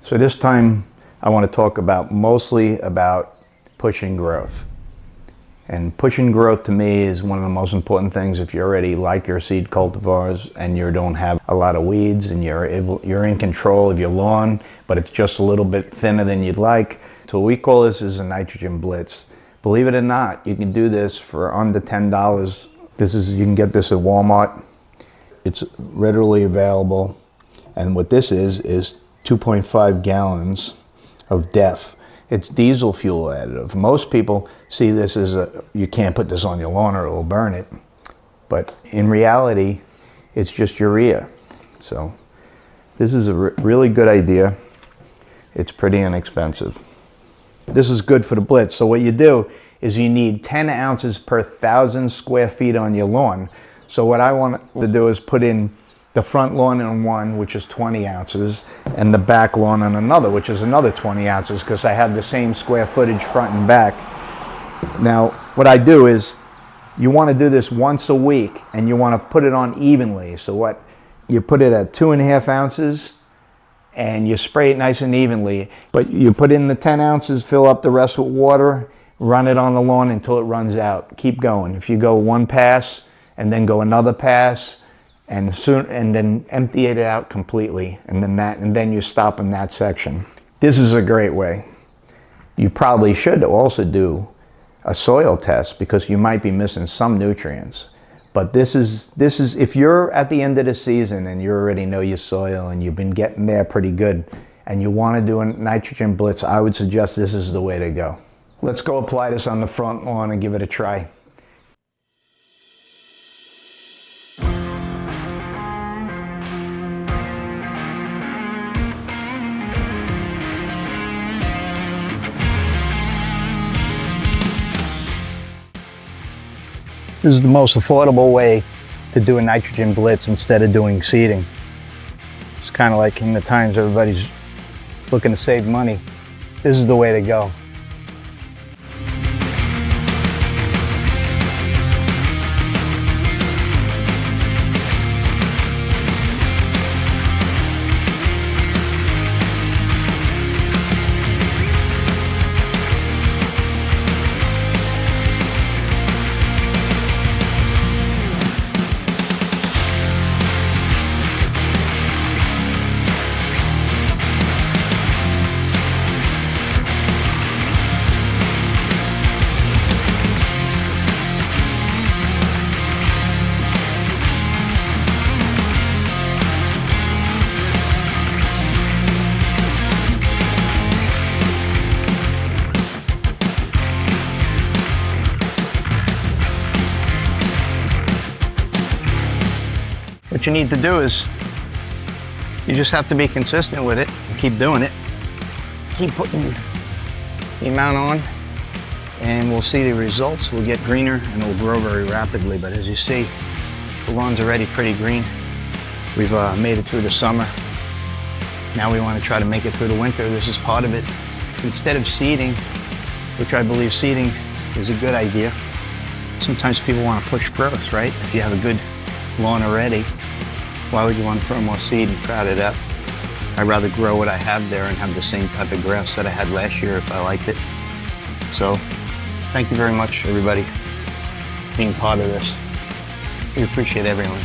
So this time I want to talk mostly about pushing growth. And pushing growth to me is one of the most important things if you already like your seed cultivars and you don't have a lot of weeds and you're in control of your lawn, but it's just a little bit thinner than you'd like. So what we call this is a Nitrogen Blitz. Believe it or not, you can do this for under $10. You can get this at Walmart. It's readily available. And what this is 2.5 gallons of DEF. It's diesel fuel additive. Most people see this as you can't put this on your lawn or it'll burn it. But in reality, it's just urea. So this is a really good idea. It's pretty inexpensive. This is good for the Blitz. So what you do is you need 10 ounces per 1,000 square feet on your lawn. So what I want to do is put in the front lawn on one, which is 20 ounces, and the back lawn on another, which is another 20 ounces, because I have the same square footage front and back. Now, what I do is, you want to do this once a week, and you want to put it on evenly. So you put it at 2.5 ounces, and you spray it nice and evenly. But you put in the 10 ounces, fill up the rest with water, run it on the lawn until it runs out. Keep going. If you go one pass, and then go another pass, and then empty it out completely, and then you stop in that section. This is a great way. You probably should also do a soil test because you might be missing some nutrients. But this is if you're at the end of the season and you already know your soil and you've been getting there pretty good and you want to do a Nitrogen Blitz, I would suggest this is the way to go. Let's go apply this on the front lawn and give it a try. This is the most affordable way to do a Nitrogen Blitz instead of doing seeding. It's kind of like in the times everybody's looking to save money. This is the way to go. What you need to do is, you just have to be consistent with it and keep doing it. Keep putting the amount on and we'll see the results. We'll get greener and it'll grow very rapidly. But as you see, the lawn's already pretty green. We've made it through the summer. Now we want to try to make it through the winter. This is part of it. Instead of seeding, which I believe seeding is a good idea, sometimes people want to push growth, right? If you have a good lawn already, why would you want to throw more seed and crowd it up? I'd rather grow what I have there and have the same type of grass that I had last year if I liked it. So, thank you very much, everybody, being part of this. We appreciate everyone.